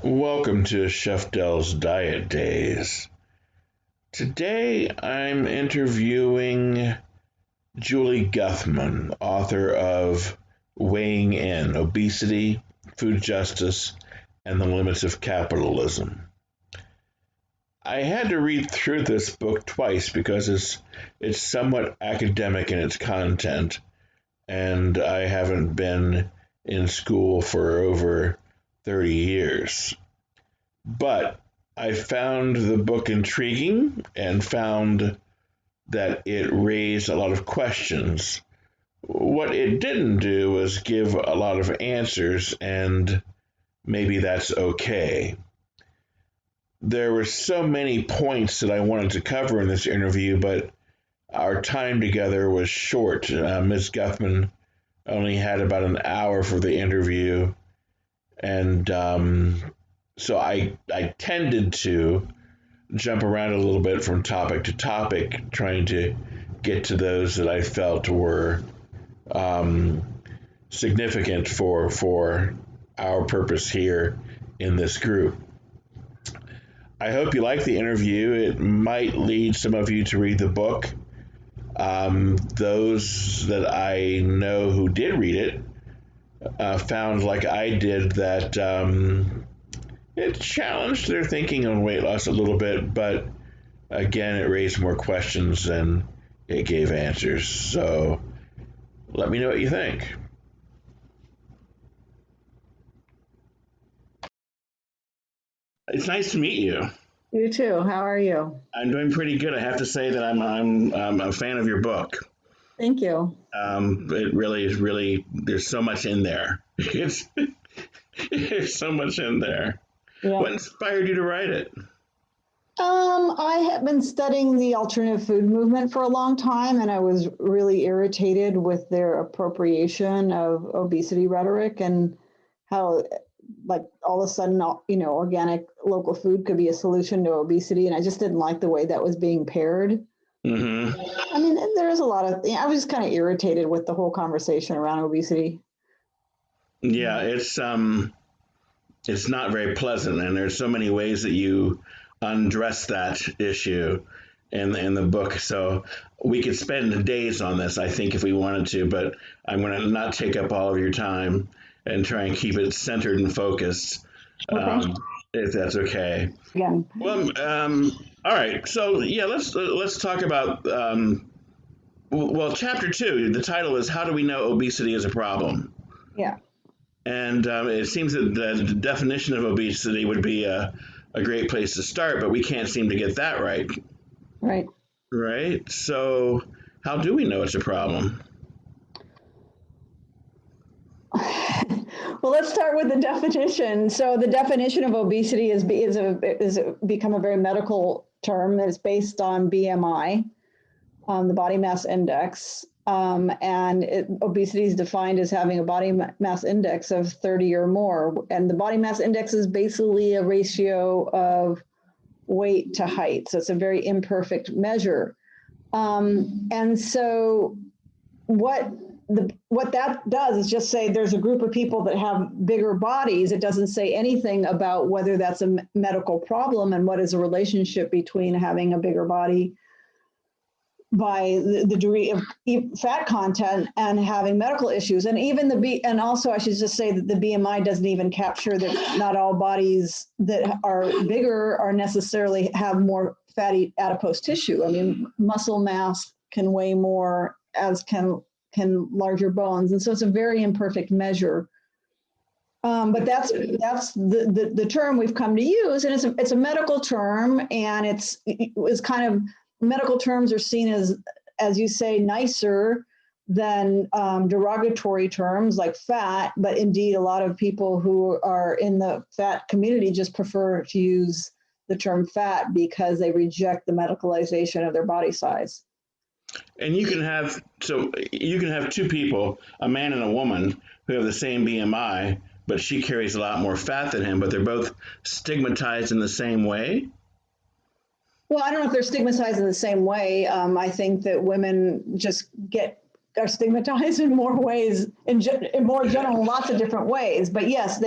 Welcome to Chef Dell's Diet Daze. Today I'm interviewing Julie Guthman, author of Weighing In: Obesity, Food Justice, and the Limits of Capitalism. I had to read through this book twice because it's somewhat academic in its content, and I haven't been in school for over 30 years. But I found the book intriguing and found that it raised a lot of questions. What it didn't do was give a lot of answers, and maybe that's okay. There were so many points that I wanted to cover in this interview, but our time together was short. Ms. Guthman only had about an hour for the interview, and so I tended to jump around a little bit from topic to topic, trying to get to those that I felt were significant for our purpose here in this group. I hope you like the interview. It might lead some of you to read the book. Those that I know who did read it found, like I did, that it challenged their thinking on weight loss a little bit, but again, it raised more questions than it gave answers. So let me know what you think. It's nice to meet you. You too. How are you? I'm doing pretty good. I have to say that I'm a fan of your book. Thank you. It really is really, there's so much in there. There's so much in there. Yeah. What inspired you to write it? I have been studying the alternative food movement for a long time, and I was really irritated with their appropriation of obesity rhetoric and how, like, all of a sudden, organic local food could be a solution to obesity. And I just didn't like the way that was being paired. Mm-hmm. I mean, there's a lot of, I was just kind of irritated with the whole conversation around obesity. Yeah, it's not very pleasant, and there's so many ways that you undress that issue in the book. So we could spend days on this, I think, if we wanted to, but I'm going to not take up all of your time and try and keep it centered and focused, Okay. if that's okay. Again. Well, all right. So yeah, let's talk about well, chapter 2. The title is "How Do We Know Obesity is a Problem?" Yeah. And it seems that the definition of obesity would be a great place to start, but we can't seem to get that right. Right. Right? So how do we know it's a problem? Well, let's start with the definition. So the definition of obesity is become a very medical term. It's based on BMI, the body mass index. Obesity is defined as having a body mass index of 30 or more. And the body mass index is basically a ratio of weight to height. So it's a very imperfect measure. And so what that does is just say there's a group of people that have bigger bodies. It doesn't say anything about whether that's a medical problem and what is the relationship between having a bigger body by the degree of fat content and having medical issues. And even and also I should just say that the BMI doesn't even capture that not all bodies that are bigger are necessarily have more fatty adipose tissue. I mean, muscle mass can weigh more, as can larger bones. And so it's a very imperfect measure. But that's the term we've come to use, and it's a medical term, and it's kind of, medical terms are seen as you say, nicer than derogatory terms like fat. But indeed, a lot of people who are in the fat community just prefer to use the term fat because they reject the medicalization of their body size. And you can have two people, a man and a woman, who have the same BMI, but she carries a lot more fat than him, but they're both stigmatized in the same way. Well, I don't know if they're stigmatized in the same way. I think that women just are stigmatized in more ways, in more general, lots of different ways. But yes,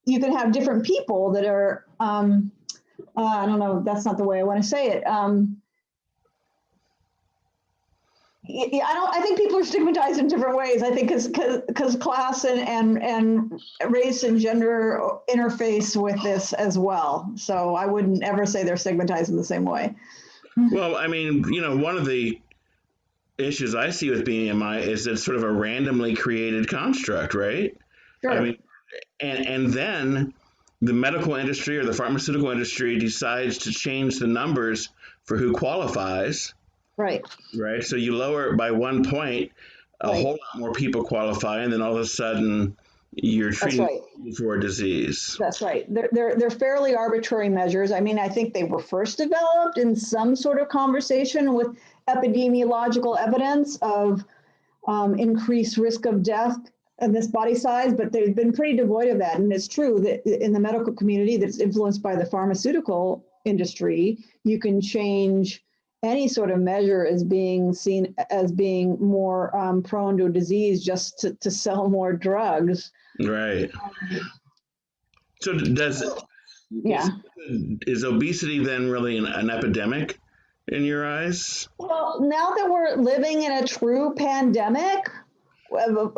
you can have different people that are, I don't know, that's not the way I want to say it. I think people are stigmatized in different ways. I think because class and race and gender interface with this as well. So I wouldn't ever say they're stigmatized in the same way. Well, I mean, one of the issues I see with BMI is it's sort of a randomly created construct, right? Sure. I mean, and then the medical industry or the pharmaceutical industry decides to change the numbers for who qualifies. Right. Right. So you lower it by 1 point, a whole lot more people qualify, and then all of a sudden you're treating for a disease. That's right. They're fairly arbitrary measures. I mean, I think they were first developed in some sort of conversation with epidemiological evidence of increased risk of death in this body size, but they've been pretty devoid of that. And it's true that in the medical community that's influenced by the pharmaceutical industry, you can change any sort of measure as being seen as being more prone to a disease just to sell more drugs. Right. So is obesity then really an epidemic in your eyes? Well, now that we're living in a true pandemic of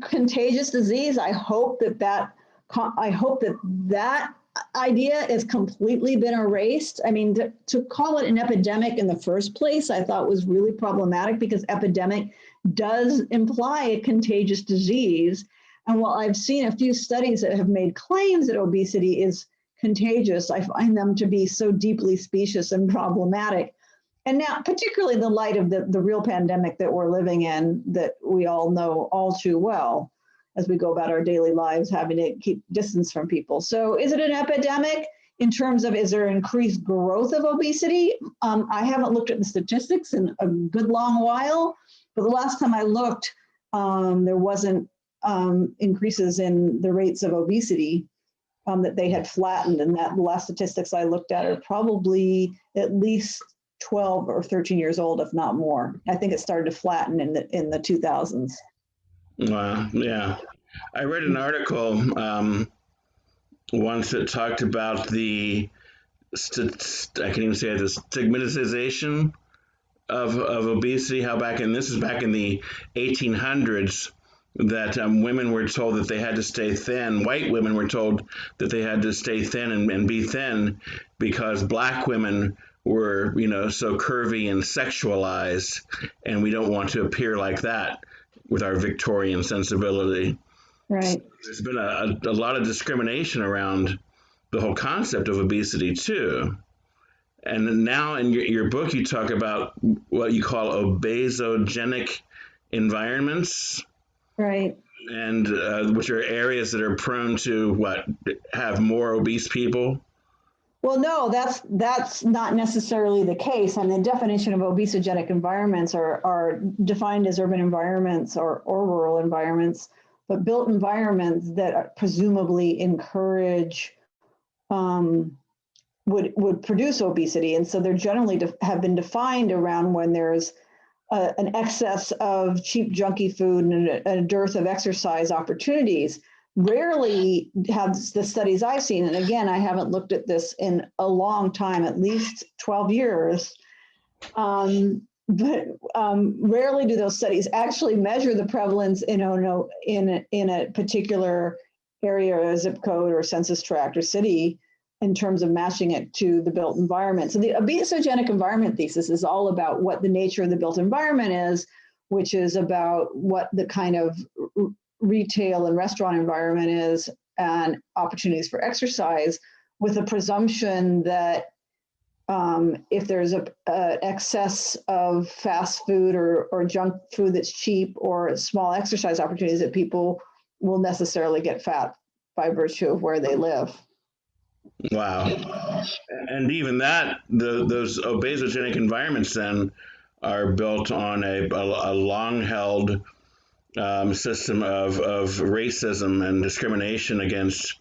contagious disease, I hope that idea has completely been erased. I mean, to call it an epidemic in the first place, I thought was really problematic because epidemic does imply a contagious disease. And while I've seen a few studies that have made claims that obesity is contagious, I find them to be so deeply specious and problematic. And now, particularly in the light of the real pandemic that we're living in, that we all know all too well, as we go about our daily lives, having to keep distance from people. So is it an epidemic in terms of, is there increased growth of obesity? I haven't looked at the statistics in a good long while, but the last time I looked, there wasn't increases in the rates of obesity, that they had flattened. And that the last statistics I looked at are probably at least 12 or 13 years old, if not more. I think it started to flatten in the 2000s. Wow. Yeah. I read an article once that talked about I can't even say it, the stigmatization of obesity, how this is back in the 1800s, that women were told that they had to stay thin. White women were told that they had to stay thin and be thin because black women were, so curvy and sexualized, and we don't want to appear like that with our Victorian sensibility. Right. So there's been a lot of discrimination around the whole concept of obesity too. And now in your book, you talk about what you call obesogenic environments. Right. And which are areas that are prone to have more obese people. Well, no, that's not necessarily the case. And the definition of obesogenic environments are defined as urban environments or rural environments, but built environments that presumably encourage, would produce obesity. And so they're generally have been defined around when there's an excess of cheap junky food and a dearth of exercise opportunities. Rarely have the studies I've seen, and again, I haven't looked at this in a long time, at least 12 years, but rarely do those studies actually measure the prevalence in a particular area or zip code or census tract or city in terms of matching it to the built environment. So the obesogenic environment thesis is all about what the nature of the built environment is, which is about what the kind of retail and restaurant environment is and opportunities for exercise, with a presumption that if there's an excess of fast food or junk food that's cheap or small exercise opportunities, that people will necessarily get fat by virtue of where they live. Wow. And even that, those obesogenic environments then are built on a long-held system of racism and discrimination against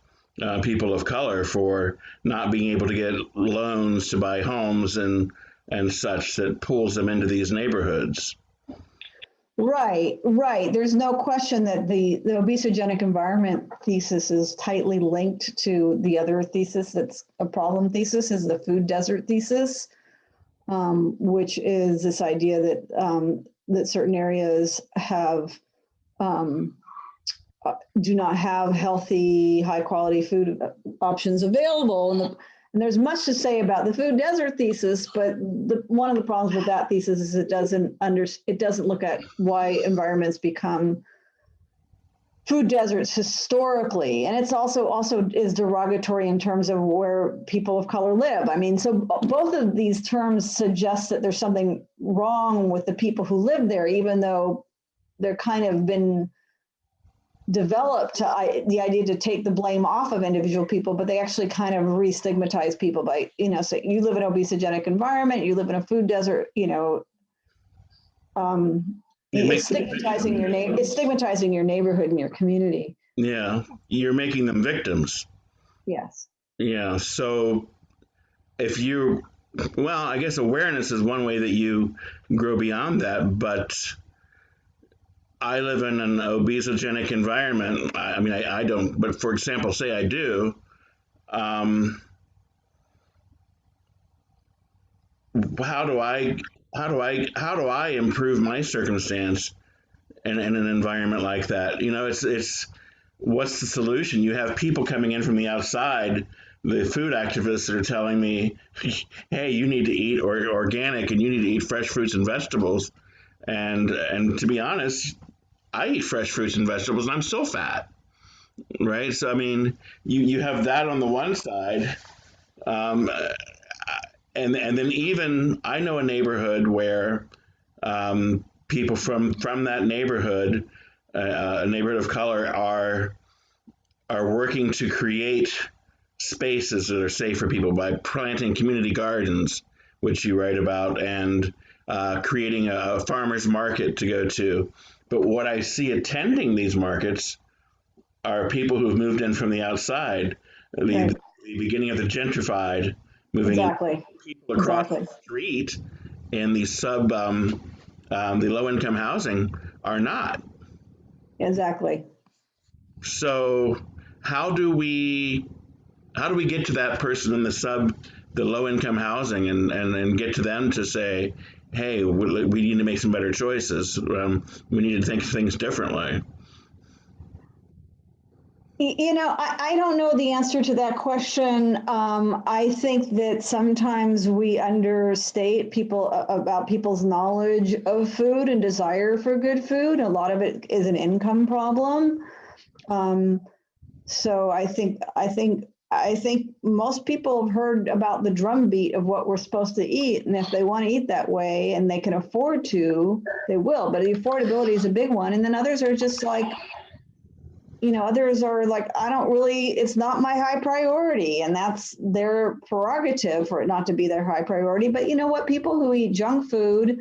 people of color for not being able to get loans to buy homes and such, that pulls them into these neighborhoods. Right, right. There's no question that the obesogenic environment thesis is tightly linked to the other thesis that's a problem thesis, is the food desert thesis, which is this idea that that certain areas have do not have healthy, high quality food options available. And there's much to say about the food desert thesis, but one of the problems with that thesis is it doesn't look at why environments become food deserts historically, and it's also is derogatory in terms of where people of color live. I mean, so both of these terms suggest that there's something wrong with the people who live there, even though they're kind of been developed the idea to take the blame off of individual people, but they actually kind of re-stigmatize people by, so you live in an obesogenic environment, you live in a food desert, it's stigmatizing your name, it's stigmatizing your neighborhood and your community. Yeah, you're making them victims. Yes. Yeah, so I guess awareness is one way that you grow beyond that, but I live in an obesogenic environment. I mean, I don't, but for example, say I do. How do I improve my circumstance in an environment like that? It's what's the solution? You have people coming in from the outside, the food activists that are telling me, hey, you need to eat organic and you need to eat fresh fruits and vegetables. And to be honest, I eat fresh fruits and vegetables and I'm so fat, right? So, I mean, you have that on the one side. And then even I know a neighborhood where people from that neighborhood, a neighborhood of color, are working to create spaces that are safe for people by planting community gardens, which you write about, and creating a farmer's market to go to. But what I see attending these markets are people who've moved in from the outside, the beginning of the gentrified, moving in. People across the street in the the low-income housing are not. Exactly. So how do we get to that person in the low-income housing and get to them to say, hey, we need to make some better choices. We need to think things differently. I don't know the answer to that question. I think that sometimes we understate about people's knowledge of food and desire for good food. A lot of it is an income problem. So I think most people have heard about the drumbeat of what we're supposed to eat, and if they want to eat that way and they can afford to, they will. But the affordability is a big one, and then others are just like, others are like, it's not my high priority, and that's their prerogative for it not to be their high priority. But you know what? People who eat junk food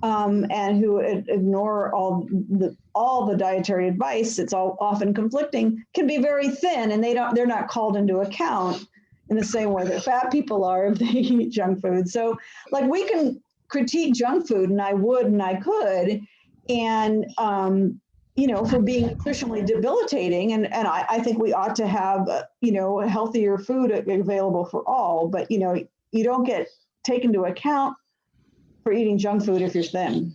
and who ignore all the dietary advice, it's all often conflicting, can be very thin, and they're not called into account in the same way that fat people are if they eat junk food. So like, we can critique junk food, and I would and I could, and for being nutritionally debilitating, and I think we ought to have healthier food available for all, but you don't get taken into account for eating junk food if you're thin.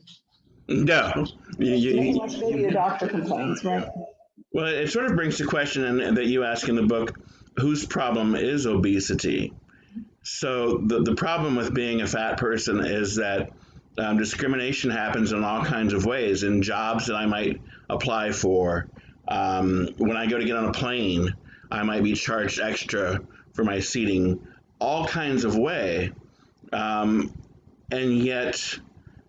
No. Maybe your doctor complains, right? Well, it sort of brings to question that you ask in the book, whose problem is obesity? So the problem with being a fat person is that discrimination happens in all kinds of ways, in jobs that I might apply for. When I go to get on a plane, I might be charged extra for my seating, all kinds of way. And yet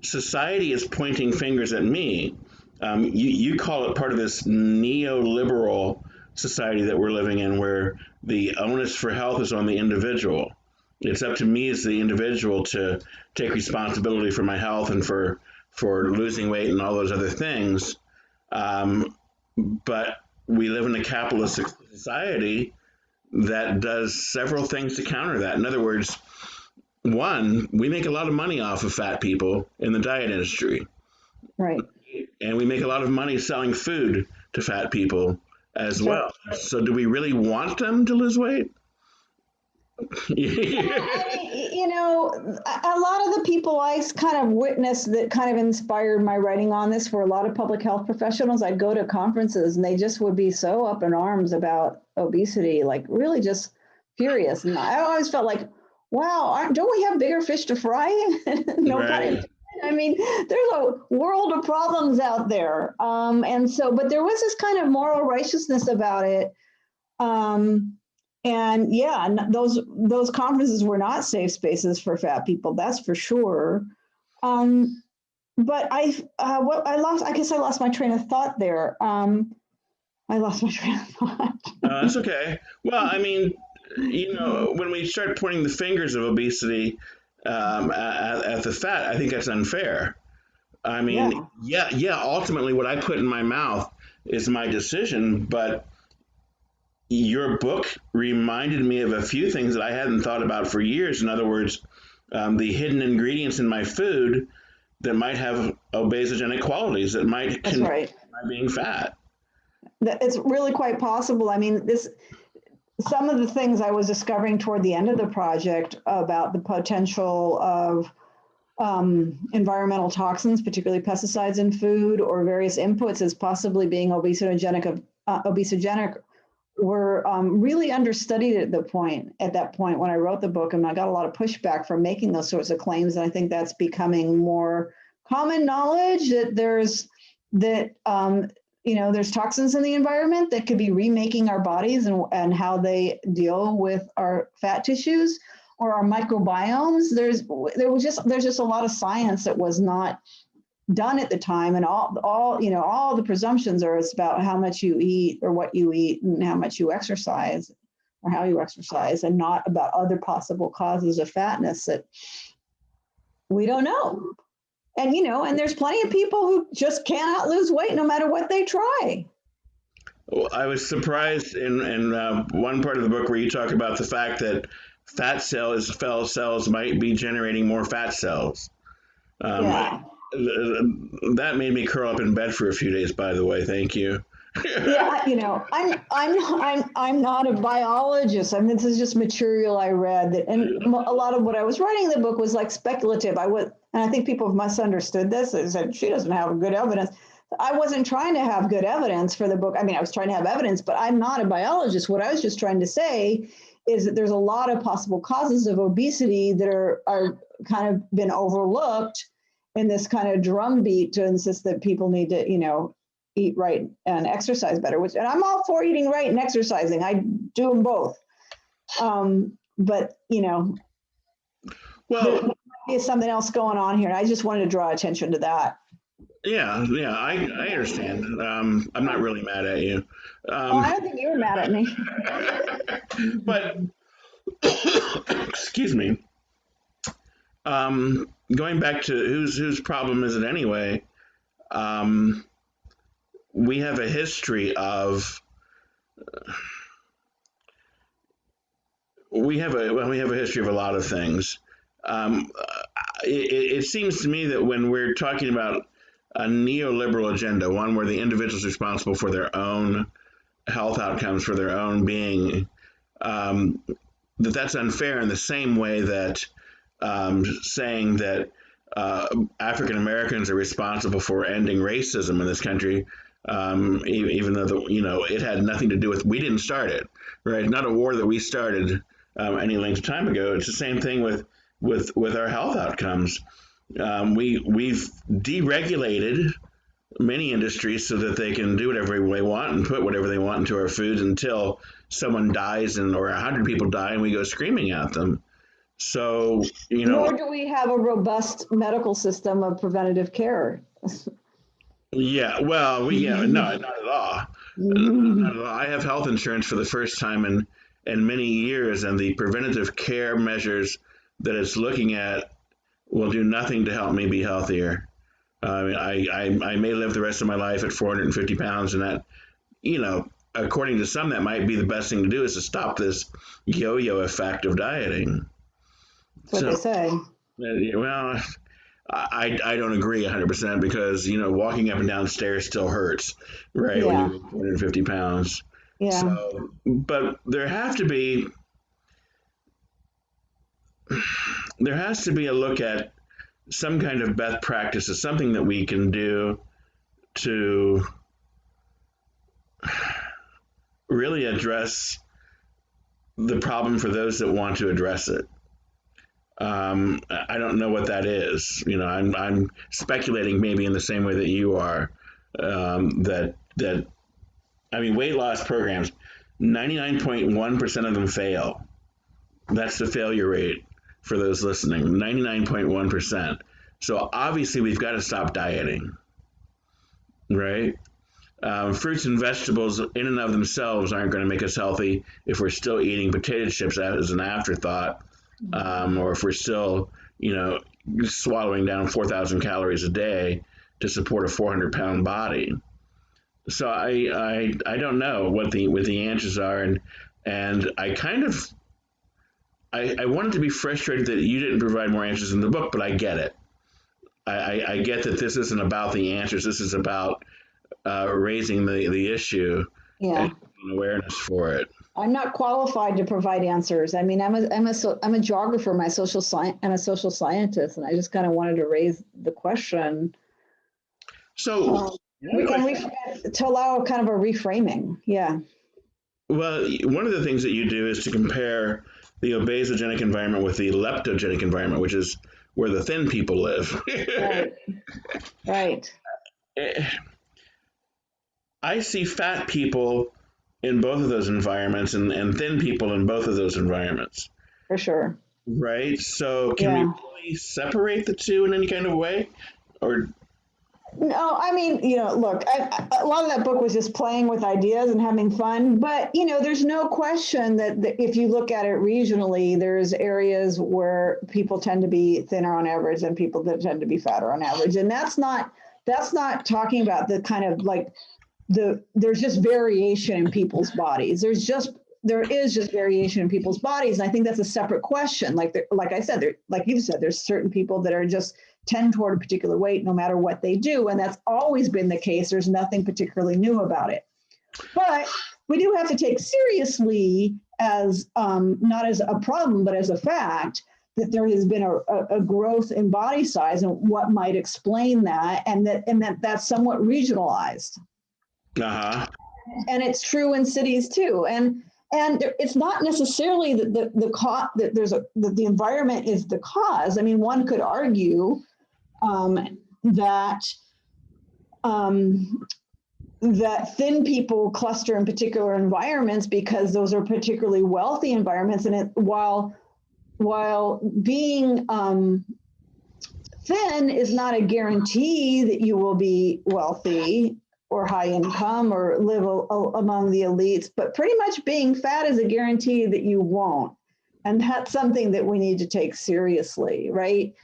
society is pointing fingers at me. You call it part of this neoliberal society that we're living in, where the onus for health is on the individual. It's up to me as the individual to take responsibility for my health and for losing weight and all those other things. But we live in a capitalistic society that does several things to counter that. In other words, one, we make a lot of money off of fat people in the diet industry. Right. And we make a lot of money selling food to fat people as Sure. well. So do we really want them to lose weight? You know, a lot of the people I kind of witnessed that kind of inspired my writing on this were a lot of public health professionals. I'd go to conferences and they just would be so up in arms about obesity, like really just furious. And I always felt like, wow, don't we have bigger fish to fry? No pun intended. I mean, there's a world of problems out there. And so, but there was this kind of moral righteousness about it. And yeah, those conferences were not safe spaces for fat people. That's for sure. But I guess I lost my train of thought there. I lost my train of thought. That's okay. Well, I mean, you know, when we start pointing the fingers of obesity at the fat, I think that's unfair. I mean, yeah, ultimately what I put in my mouth is my decision, but your book reminded me of a few things that I hadn't thought about for years. In other words, the hidden ingredients in my food that might have obesogenic qualities that might contribute to my being fat. It's really quite possible. I mean, some of the things I was discovering toward the end of the project about the potential of environmental toxins, particularly pesticides in food or various inputs as possibly being obesogenic were really understudied at that point when I wrote the book, and I got a lot of pushback for making those sorts of claims. And I think that's becoming more common knowledge that there's toxins in the environment that could be remaking our bodies and how they deal with our fat tissues or our microbiomes. There's just a lot of science that was not done at the time, and all the presumptions are it's about how much you eat or what you eat and how much you exercise or how you exercise, and not about other possible causes of fatness that we don't know. And and there's plenty of people who just cannot lose weight no matter what they try. Well, I was surprised in one part of the book where you talk about the fact that fat cells might be generating more fat cells. That made me curl up in bed for a few days, by the way. Thank you. Yeah, I'm not a biologist. I mean, this is just material I read and a lot of what I was writing in the book was like speculative. And I think people have misunderstood this. They said she doesn't have good evidence. I wasn't trying to have good evidence for the book. I mean, I was trying to have evidence, but I'm not a biologist. What I was just trying to say is that there's a lot of possible causes of obesity that are kind of been overlooked in this kind of drumbeat to insist that people need to, eat right and exercise better, and I'm all for eating right and exercising. I do them both. But, there might be something else going on here. And I just wanted to draw attention to that. Yeah, I understand. I'm not really mad at you. I don't think you were mad at me. But, excuse me. Going back to whose problem is it anyway? We have a history of a history of a lot of things. It seems to me that when we're talking about a neoliberal agenda, one where the individual is responsible for their own health outcomes, for their own being, that's unfair in the same way that saying that African Americans are responsible for ending racism in this country, even though it had nothing to do with, we didn't start it, right? Not a war that we started any length of time ago. It's the same thing with our health outcomes. We've deregulated many industries so that they can do whatever they want and put whatever they want into our foods until someone dies or 100 people die and we go screaming at them. So, Nor do we have a robust medical system of preventative care. Yeah, well, no, not at all. Not at all. I have health insurance for the first time in many years, and the preventative care measures that it's looking at will do nothing to help me be healthier. I mean, I may live the rest of my life at 450 pounds, and that, according to some, that might be the best thing to do is to stop this yo-yo effect of dieting. That's what they say. Well, I don't agree 100% because, walking up and down stairs still hurts, right? When Yeah. you weigh 450 pounds. Yeah. So, but there has to be a look at some kind of best practices, something that we can do to really address the problem for those that want to address it. I don't know what that is. I'm speculating maybe in the same way that you are. Weight loss programs, 99.1% of them fail. That's the failure rate for those listening, 99.1%. So obviously we've got to stop dieting, right? Fruits and vegetables in and of themselves aren't going to make us healthy if we're still eating potato chips as an afterthought, or if we're still, swallowing down 4,000 calories a day to support a 400-pound body. So I don't know what the answers are, and I kind of I wanted to be frustrated that you didn't provide more answers in the book, but I get it. I get that this isn't about the answers. This is about raising the issue and awareness for it. I'm not qualified to provide answers. I mean, I'm a geographer. I'm a social scientist, and I just kind of wanted to raise the question. So to allow kind of a reframing. Yeah. Well, one of the things that you do is to compare the obesogenic environment with the leptogenic environment, which is where the thin people live. Right. I see fat people in both of those environments and thin people in both of those environments. For sure. Right? So can we really separate the two in any kind of way? Or no, I mean, look, a lot of that book was just playing with ideas and having fun. But, there's no question that if you look at it regionally, there's areas where people tend to be thinner on average and people that tend to be fatter on average. And that's not talking about the kind of like there's just variation in people's bodies. There is just variation in people's bodies. And I think that's a separate question. Like I said, like you've said, there's certain people that are just tend toward a particular weight no matter what they do. And that's always been the case. There's nothing particularly new about it. But we do have to take seriously as not as a problem, but as a fact that there has been a growth in body size and what might explain that, and that's somewhat regionalized. Uh-huh. And it's true in cities too. And it's not necessarily that the environment is the cause. I mean, one could argue that thin people cluster in particular environments because those are particularly wealthy environments. And while being thin is not a guarantee that you will be wealthy or high income or live among the elites, but pretty much being fat is a guarantee that you won't. And that's something that we need to take seriously, right?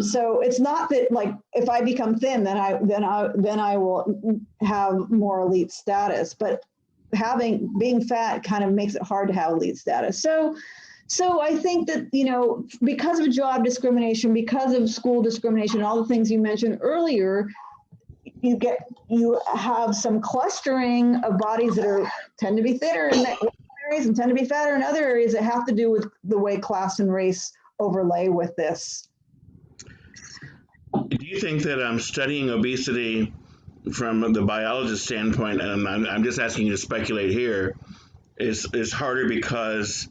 So it's not that like if I become thin, then I will have more elite status, but being fat kind of makes it hard to have elite status. So I think that, because of job discrimination, because of school discrimination, all the things you mentioned earlier, you have some clustering of bodies that tend to be thinner in areas and tend to be fatter in other areas that have to do with the way class and race overlay with this. Do you think that studying obesity from the biologist standpoint, and I'm just asking you to speculate here, is harder because,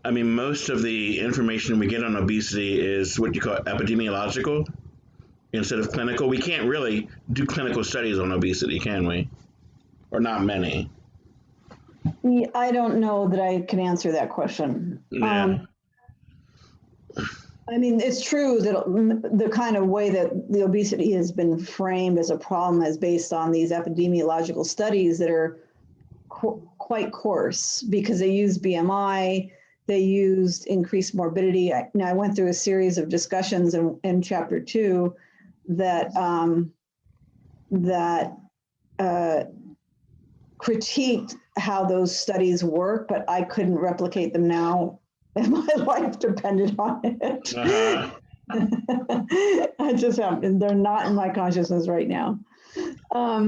I mean, most of the information we get on obesity is what you call epidemiological instead of clinical? We can't really do clinical studies on obesity, can we? Or not many. I don't know that I can answer that question. Yeah. I mean, it's true that the kind of way that the obesity has been framed as a problem is based on these epidemiological studies that are quite coarse because they use BMI, they used increased morbidity. I went through a series of discussions in chapter 2 that critiqued how those studies work, but I couldn't replicate them now if my life depended on it. Uh-huh. I just have, they're not in my consciousness right now. I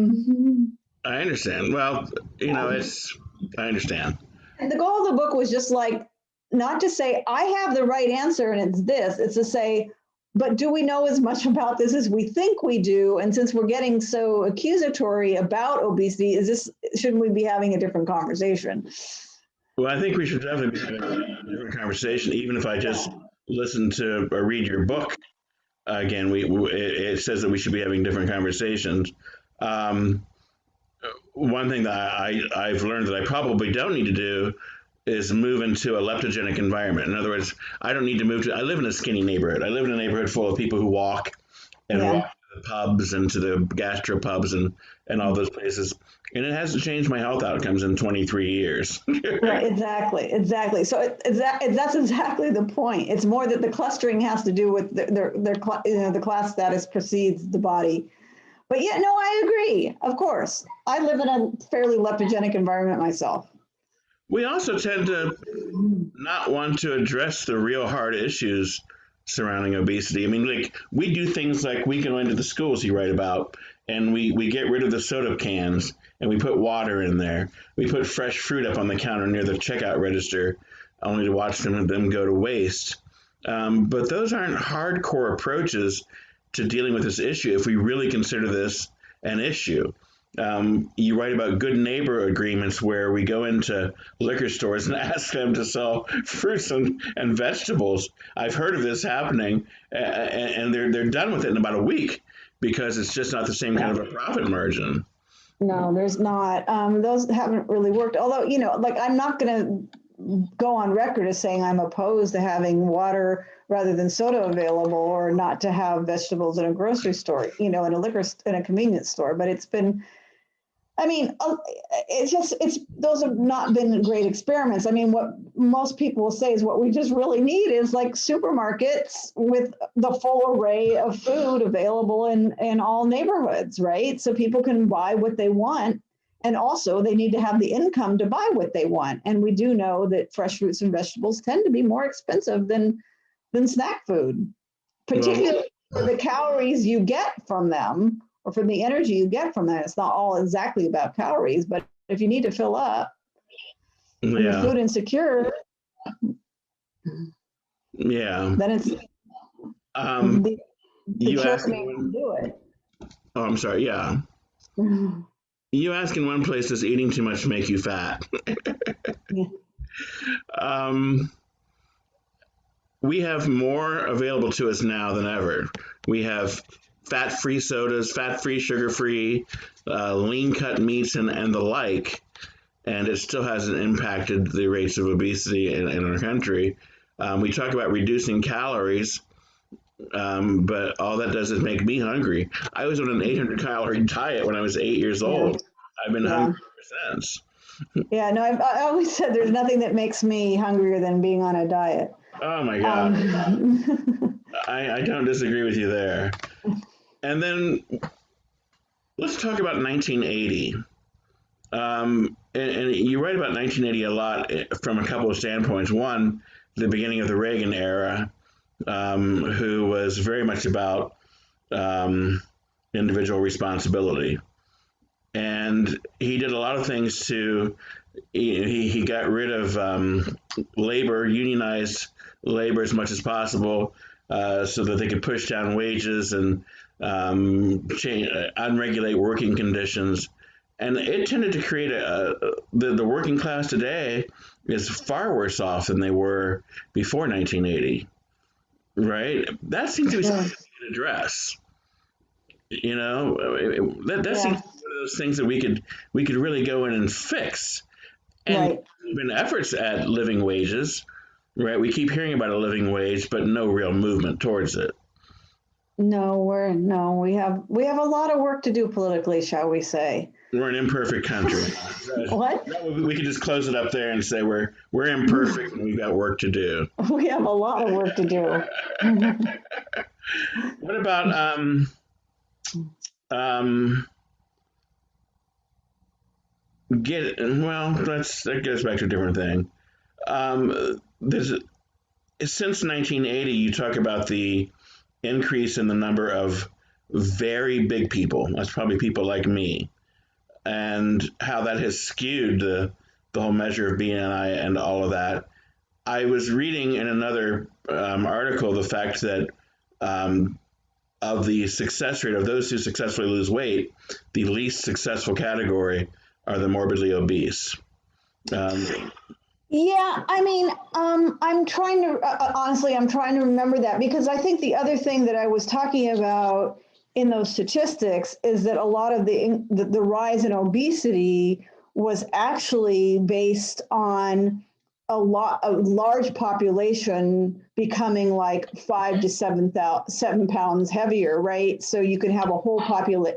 understand. Well, I understand. And the goal of the book was just like, not to say I have the right answer and it's this, it's to say, but do we know as much about this as we think we do? And since we're getting so accusatory about obesity, shouldn't we be having a different conversation? Well, I think we should definitely be having a different conversation, even if I just listen to or read your book again. It says that we should be having different conversations. Um, One thing that I've learned that I probably don't need to do is move into a leptogenic environment. In other words, I don't need to move to. I live in a skinny neighborhood. I live in a neighborhood full of people who walk and walk to the pubs and to the gastropubs and all those places. And it hasn't changed my health outcomes in 23 years. Right, exactly. So that's exactly the point. It's more that the clustering has to do with the class status precedes the body. But yeah, no, I agree. Of course, I live in a fairly leptogenic environment myself. We also tend to not want to address the real hard issues surrounding obesity. I mean, like we do things like we go into the schools you write about and we get rid of the soda cans and we put water in there. We put fresh fruit up on the counter near the checkout register only to watch them go to waste. But those aren't hardcore approaches to dealing with this issue if we really consider this an issue. You write about good neighbor agreements where we go into liquor stores and ask them to sell fruits and vegetables. I've heard of this happening, and they're done with it in about a week because it's just not the same kind of a profit margin. No, there's not. Those haven't really worked. Although, like I'm not going to go on record as saying I'm opposed to having water rather than soda available or not to have vegetables in a grocery store, in a convenience store. But it's been, those have not been great experiments. I mean, what most people will say is what we just really need is like supermarkets with the full array of food available in all neighborhoods, right? So people can buy what they want. And also they need to have the income to buy what they want. And we do know that fresh fruits and vegetables tend to be more expensive than snack food, particularly for the calories you get from them or from the energy you get from that. It's not all exactly about calories, but if you need to fill up and you're food insecure, then it's you asked me to do it. Oh, I'm sorry. Yeah. You ask in one place, does eating too much make you fat? We have more available to us now than ever. We have fat-free sodas, fat-free, sugar-free, lean-cut meats, and the like, and it still hasn't impacted the rates of obesity in our country. We talk about reducing calories, but all that does is make me hungry. I was on an 800-calorie diet when I was 8 years old. I've been hungry ever since. Yeah, no, I always said there's nothing that makes me hungrier than being on a diet. Oh my God. I don't disagree with you there. And then let's talk about 1980. And you write about 1980 a lot from a couple of standpoints. One, the beginning of the Reagan era, who was very much about individual responsibility. And he did a lot of things he got rid of labor, unionized labor as much as possible, so that they could push down wages and unregulate working conditions. And it tended to create the working class today is far worse off than they were before 1980, right? That seems to be something we could address. That seems to be one of those things that we could really go in and fix. And there's been efforts at living wages, right? We keep hearing about a living wage, but no real movement towards it. No, we have a lot of work to do politically, shall we say? We're an imperfect country. What? We could just close it up there and say we're imperfect and we've got work to do. We have a lot of work to do. What about that goes back to a different thing. Since 1980, you talk about the increase in the number of very big people. That's probably people like me, and how that has skewed the whole measure of BMI and all of that. I was reading in another article the fact that of the success rate of those who successfully lose weight, the least successful category are the morbidly obese. Yeah, I mean, I'm trying to, honestly, I'm trying to remember that, because I think the other thing that I was talking about in those statistics is that a lot of the rise in obesity was actually based on a large population becoming like 5 to 7 pounds heavier, right? So you can have a whole population.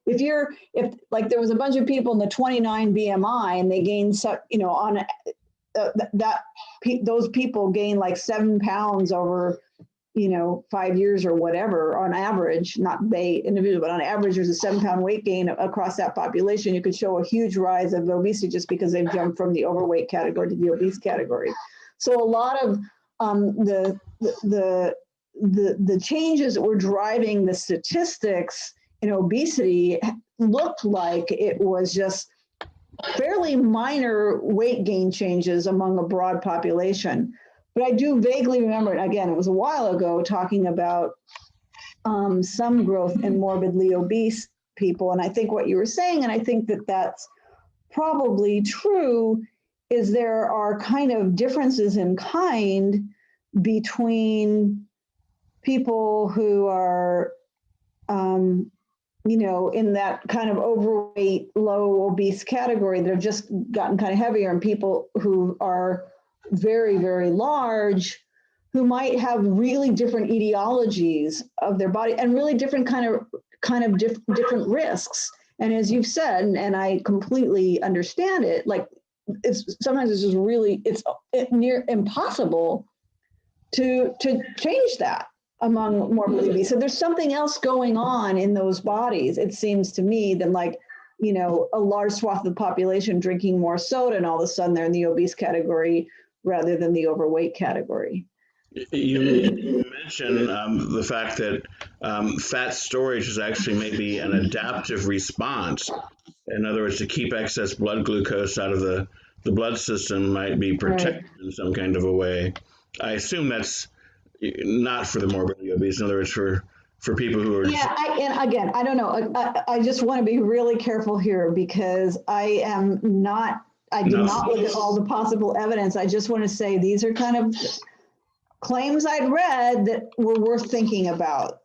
If like there was a bunch of people in the 29 BMI and they gained, on those people gain like 7 pounds over, 5 years or whatever on average, not they individual, but on average, there's a 7 pound weight gain across that population. You could show a huge rise of obesity just because they've jumped from the overweight category to the obese category. So a lot of the changes that were driving the statistics in obesity looked like it was just fairly minor weight gain changes among a broad population. But I do vaguely remember, and again, it was a while ago, talking about some growth in morbidly obese people. And I think what you were saying, and I think that that's probably true, is there are kind of differences in kind between people who are, in that kind of overweight, low obese category that have just gotten kind of heavier, and people who are very, very large, who might have really different etiologies of their body and really different different risks. And as you've said, and I completely understand it, like sometimes it's just really, it's near impossible to change that among morbidly obese. So there's something else going on in those bodies, it seems to me, than like, a large swath of the population drinking more soda and all of a sudden they're in the obese category rather than the overweight category. You mentioned the fact that fat storage is actually maybe an adaptive response. In other words, to keep excess blood glucose out of the blood system might be protected in some kind of a way. I assume that's not for the morbidly obese. In other words, for people who are... Yeah, and again, I don't know. I just want to be really careful here because I did not look at all the possible evidence. I just want to say these are kind of claims I'd read that were worth thinking about,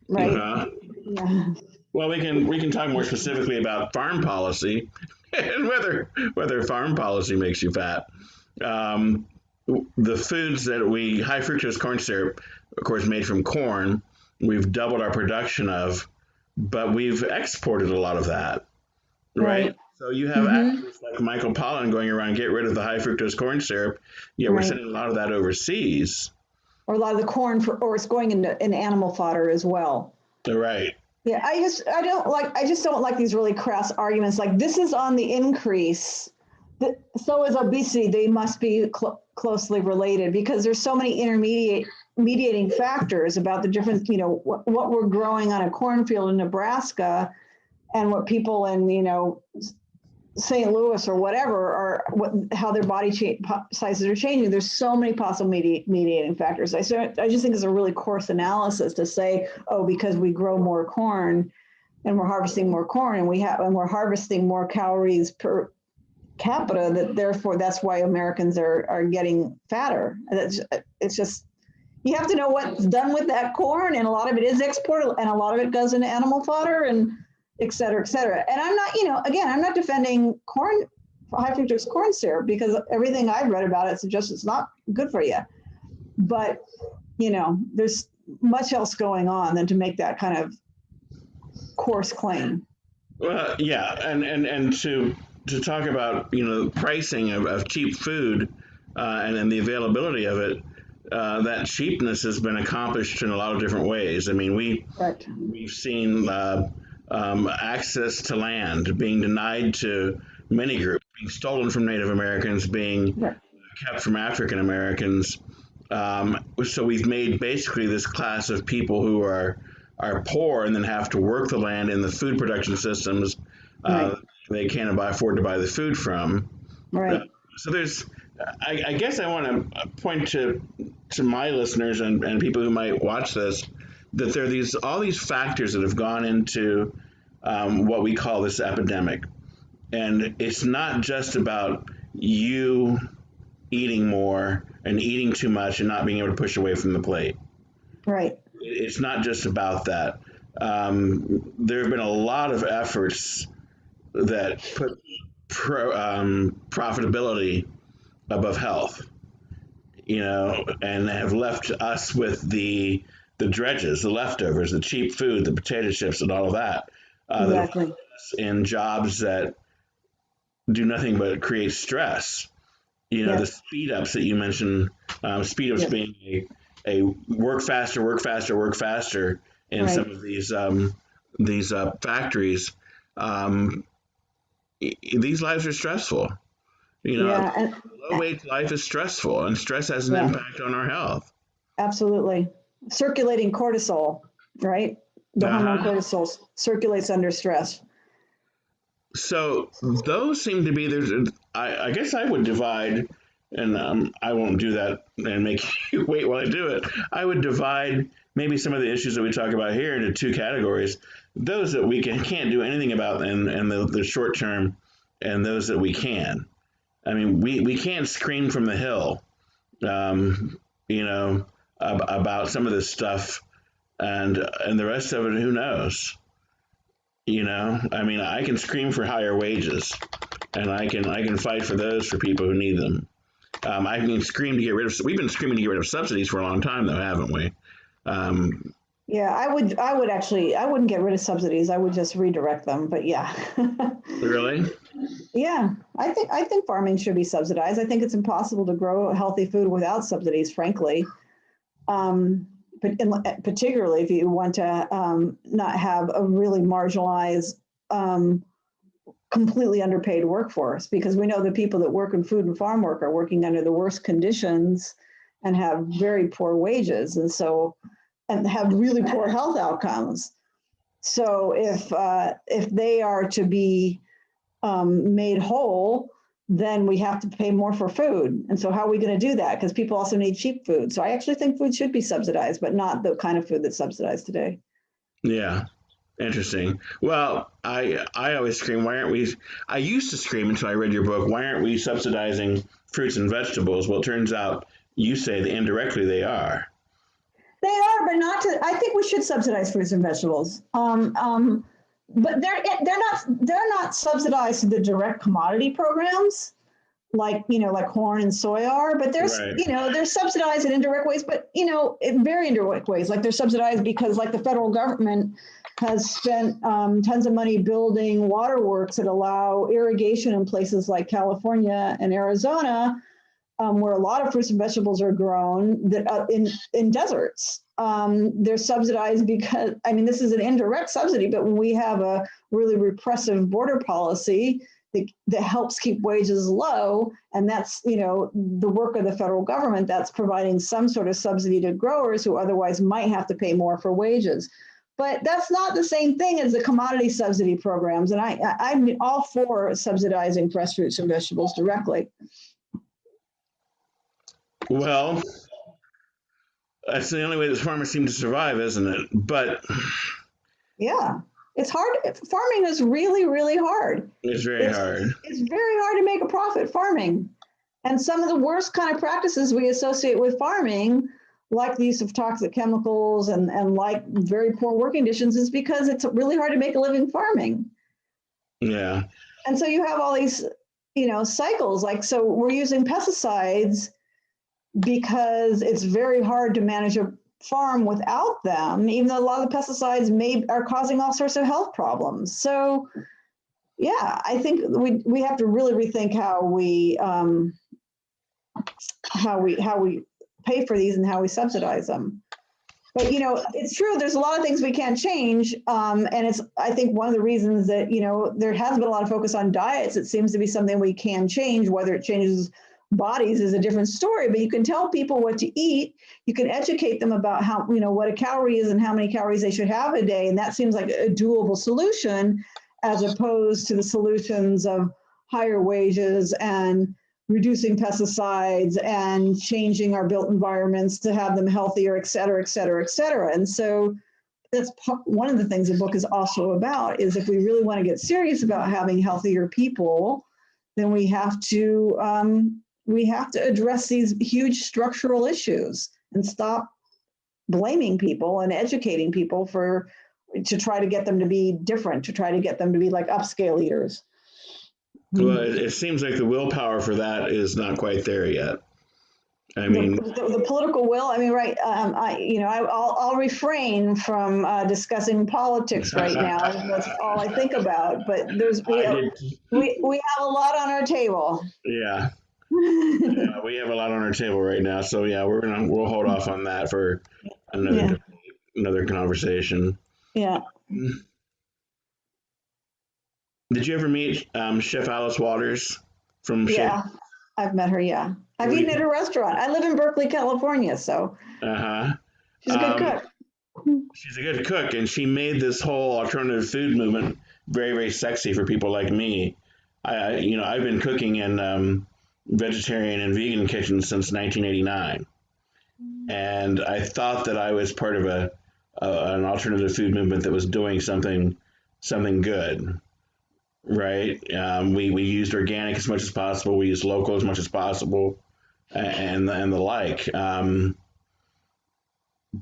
right? Yeah. Well, we can talk more specifically about farm policy and whether farm policy makes you fat. The foods that high fructose corn syrup, of course, made from corn, we've doubled our production of, but we've exported a lot of that, right? So you have activists like Michael Pollan going around, get rid of the high fructose corn syrup, yet we're sending a lot of that overseas. Or a lot of the corn, or it's going into animal fodder as well. Right. Yeah, I just don't like these really crass arguments like this is on the increase. So is obesity. They must be closely related because there's so many mediating factors about the difference, what we're growing on a cornfield in Nebraska and what people in, St. Louis or whatever are, how their body sizes are changing. There's so many possible mediating factors. I just think it's a really coarse analysis to say, oh, because we grow more corn and we're harvesting more corn and we're harvesting more calories per capita, that therefore that's why Americans are getting fatter. It's just, you have to know what's done with that corn, and a lot of it is exported and a lot of it goes into animal fodder and et cetera, et cetera. And I'm not, again, I'm not defending high fructose corn syrup because everything I've read about it suggests it's not good for you. But, there's much else going on than to make that kind of coarse claim. Well, yeah, and to talk about pricing of cheap food and the availability of it, that cheapness has been accomplished in a lot of different ways. I mean, we've seen access to land being denied to many groups, being stolen from Native Americans, being kept from African Americans. So we've made basically this class of people who are poor and then have to work the land in the food production systems Right. they can't afford to buy the food from. Uh, Right. so there's, I guess I want to point to my listeners and people who might watch this that there are all these factors that have gone into what we call this epidemic, and it's not just about you eating more and eating too much and not being able to push away from the plate. Right. It's not just about that. There have been a lot of efforts that put profitability above health, and have left us with the dredges, the leftovers, the cheap food, the potato chips, and all of that. Exactly. In jobs that do nothing but create stress. The Yes. speed ups that you mentioned, speed ups Yes. being a work faster, work faster, work faster in Right. some of these factories. These lives are stressful. Yeah. And Low wage life is stressful, and stress has an yeah, impact on our health. absolutely. Circulating cortisol, right? The hormone Uh-huh. cortisol circulates under stress. So those seem to be there's. I guess I would divide, and I won't do that and make you wait while I do it. I would divide maybe some of the issues that we talk about here into two categories: those that we can't do anything about in the short term, and those that we can. I mean, we can't scream from the hill, um, about some of this stuff, and the rest of it, who knows? I mean, I can scream for higher wages, and I can fight for those for people who need them. I can scream to get rid of. We've been screaming to get rid of subsidies for a long time, though, haven't we? Um, Yeah, I would actually, I wouldn't get rid of subsidies. I would just redirect them. But yeah. really? Yeah, I think farming should be subsidized. I think it's impossible to grow healthy food without subsidies, frankly. But particularly if you want to not have a really marginalized, completely underpaid workforce, because we know the people that work in food and farm work are working under the worst conditions and have very poor wages, and have really poor health outcomes. So if they are to be made whole, then we have to pay more for food. And so how are we going to do that? Because people also need cheap food. So I actually think food should be subsidized, but not the kind of food that's subsidized today. Yeah. Interesting. Well, I always scream, why aren't we? I used to scream until I read your book. Why aren't we subsidizing fruits and vegetables? Well, it turns out you say that indirectly they are. They are, but not to. I think we should subsidize fruits and vegetables. But they're not subsidized to the direct commodity programs like corn and soy are, but Right. they're subsidized in indirect ways, but in very indirect ways. Like they're subsidized because like the federal government has spent tons of money building waterworks that allow irrigation in places like California and Arizona, where a lot of fruits and vegetables are grown that in deserts. They're subsidized because, I mean, this is an indirect subsidy, but when we have a really repressive border policy that helps keep wages low, and that's, the work of the federal government, that's providing some sort of subsidy to growers who otherwise might have to pay more for wages. But that's not the same thing as the commodity subsidy programs. And I'm all for subsidizing fresh fruits and vegetables directly. Well, that's the only way that farmers seem to survive, isn't it? But Yeah, it's hard. Farming is really, really hard. it's very It's hard. it's very hard to make a profit farming. And some of the worst kind of practices we associate with farming, like the use of toxic chemicals and like very poor working conditions, is because it's really hard to make a living farming. Yeah. And so you have all these, cycles. Like, so we're using pesticides because it's very hard to manage a farm without them, even though a lot of the pesticides are causing all sorts of health problems. So, yeah, I think we have to really rethink how we pay for these and how we subsidize them. But it's true. There's a lot of things we can't change, and I think one of the reasons that there has been a lot of focus on diets. It seems to be something we can change, whether it changes bodies is a different story, but you can tell people what to eat. You can educate them about how, what a calorie is and how many calories they should have a day. And that seems like a doable solution, as opposed to the solutions of higher wages and reducing pesticides and changing our built environments to have them healthier, et cetera, et cetera, et cetera. And so that's one of the things the book is also about, is if we really want to get serious about having healthier people, then we have to address these huge structural issues and stop blaming people and educating people to try to get them to be different, to try to get them to be like upscale eaters. Well, it seems like the willpower for that is not quite there yet. I mean, the political will. I mean, right? I'll refrain from discussing politics right now. That's all I think about. But we have a lot on our table. Yeah. We have a lot on our table right now. So yeah, we'll hold off on that for another conversation. Yeah. Did you ever meet Chef Alice Waters from? Yeah, I've met her. Yeah, I've eaten at her restaurant. I live in Berkeley, California, so. She's a good cook. She's a good cook, and she made this whole alternative food movement very, very sexy for people like me. I've been cooking in vegetarian and vegan kitchens since 1989, and I thought that I was part of an alternative food movement that was doing something good. Right. We used organic as much as possible. We used local as much as possible, and the like.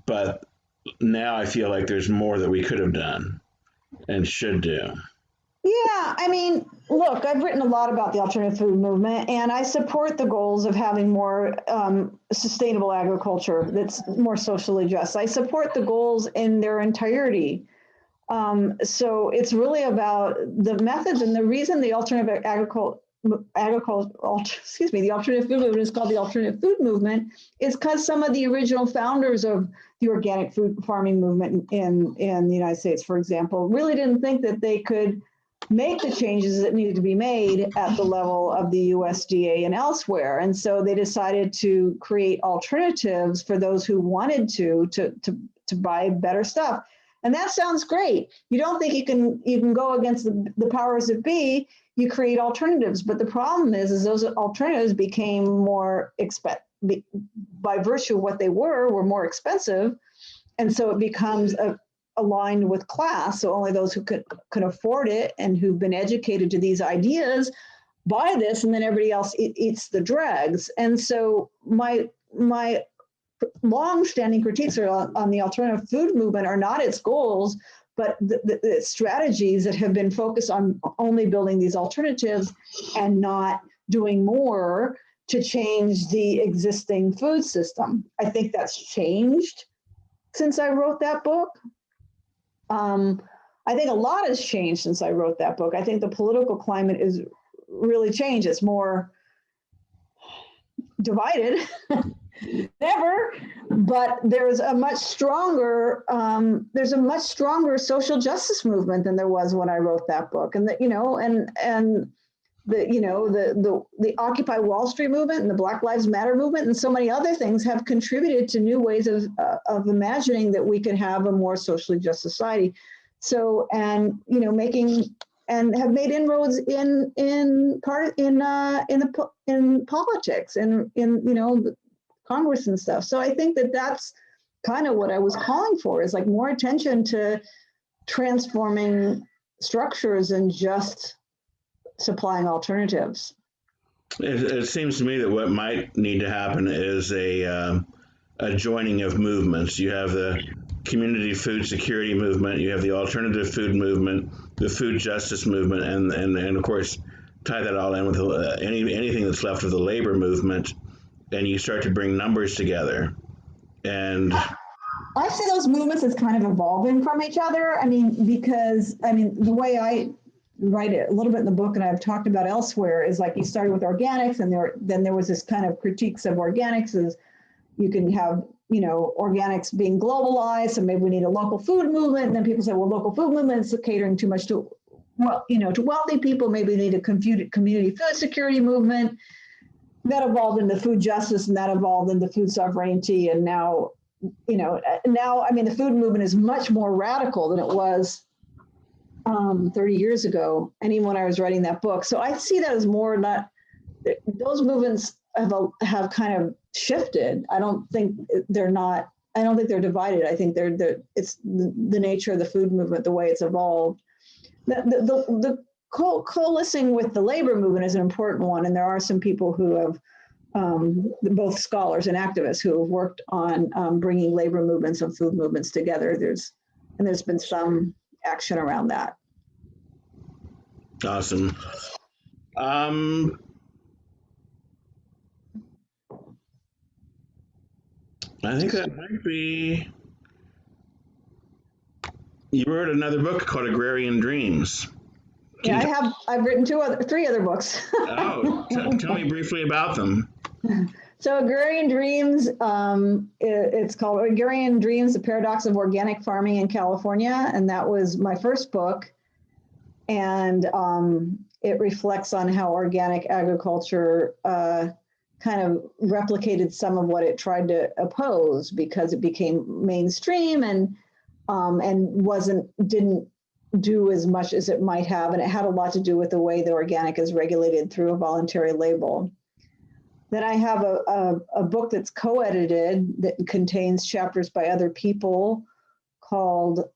But now I feel like there's more that we could have done and should do. Yeah, I mean, look, I've written a lot about the alternative food movement, and I support the goals of having more sustainable agriculture that's more socially just. I support the goals in their entirety. So it's really about the methods, and the reason the alternative the alternative food movement is called the alternative food movement is because some of the original founders of the organic food farming movement in the United States, for example, really didn't think that they could make the changes that needed to be made at the level of the USDA and elsewhere. And so they decided to create alternatives for those who wanted to buy better stuff. And that sounds great. You don't think you can go against the powers that be. You create alternatives, but the problem is those alternatives became more by virtue of what they were more expensive, and so it becomes aligned with class. So only those who can afford it and who've been educated to these ideas buy this, and then everybody else eats the dregs. And so my long-standing critiques on the alternative food movement are not its goals, but the strategies that have been focused on only building these alternatives and not doing more to change the existing food system. I think that's changed since I wrote that book. I think a lot has changed since I wrote that book. I think the political climate is really changed. It's more divided. Never, but there's a much stronger social justice movement than there was when I wrote that book. And the Occupy Wall Street movement and the Black Lives Matter movement and so many other things have contributed to new ways of imagining that we can have a more socially just society. So, making and have made inroads in politics and in Congress and stuff. So I think that that's kind of what I was calling for, is like more attention to transforming structures and just supplying alternatives. It seems to me that what might need to happen is a joining of movements. You have the community food security movement, you have the alternative food movement, the food justice movement, and of course tie that all in with anything that's left of the labor movement. And you start to bring numbers together. And I see those movements as kind of evolving from each other. Because the way I write it a little bit in the book, and I've talked about elsewhere, is like you started with organics, and then there was this kind of critiques of organics as you can have, organics being globalized, so maybe we need a local food movement. And then people say, well, local food movement is catering too much to wealthy people. Maybe we need a community food security movement. that evolved into food justice, and that evolved into food sovereignty. And now, I mean, the food movement is much more radical than it was 30 years ago, and even when I was writing that book. So I see that as more not, those movements have kind of shifted. I don't think they're divided. I think it's the nature of the food movement, the way it's evolved. The coalescing with the labor movement is an important one, and there are some people who have, both scholars and activists, who have worked on bringing labor movements and food movements together. There's been some action around that. Awesome. I think that might be. You wrote another book called Agrarian Dreams. I've written three other books. Tell me briefly about them. So Agrarian Dreams, it's called Agrarian Dreams, The Paradox of Organic Farming in California. And that was my first book. And it reflects on how organic agriculture kind of replicated some of what it tried to oppose, because it became mainstream and didn't do as much as it might have. And it had a lot to do with the way that organic is regulated through a voluntary label. Then I have a book that's co-edited that contains chapters by other people called,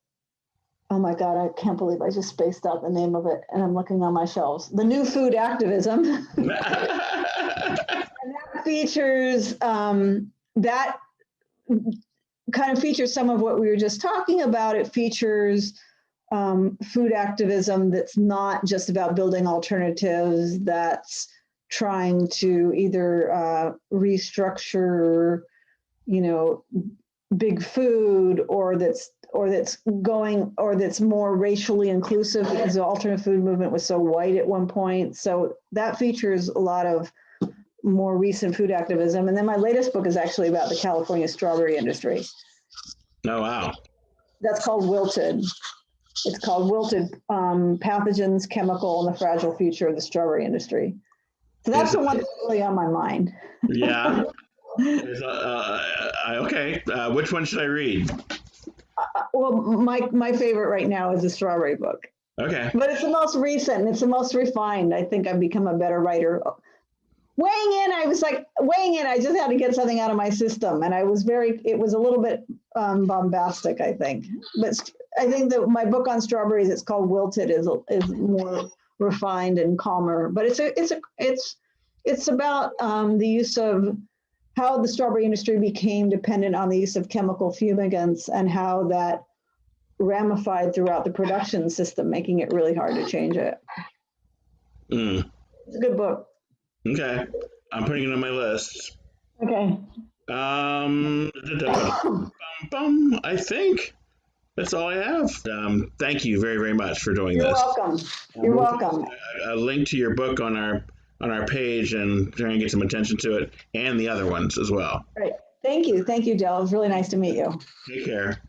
oh my God, I can't believe I just spaced out the name of it, and I'm looking on my shelves. The New Food Activism. And that features, that kind of features some of what we were just talking about. It features food activism that's not just about building alternatives, that's trying to either restructure, big food, or that's more racially inclusive, because the alternative food movement was so white at one point. So that features a lot of more recent food activism. And then my latest book is actually about the California strawberry industry. Oh, wow. That's called Wilted. It's called Wilted, Pathogens, Chemical, and the Fragile Future of the Strawberry Industry. So that's the one that's really on my mind. Yeah. Okay. Which one should I read? Well, my favorite right now is the strawberry book. Okay. But it's the most recent and it's the most refined. I think I've become a better writer. I just had to get something out of my system. And it was a little bit bombastic, I think. But I think that my book on strawberries, it's called Wilted, is more refined and calmer. But it's about the use of how the strawberry industry became dependent on the use of chemical fumigants, and how that ramified throughout the production system, making it really hard to change it. It's a good book. Okay. I'm putting it on my list. Okay. I think that's all I have. Thank you very, very much for doing this. You're welcome. A link to your book on our page, and trying to get some attention to it, and the other ones as well. Great. Thank you, Del. It was really nice to meet you. Take care.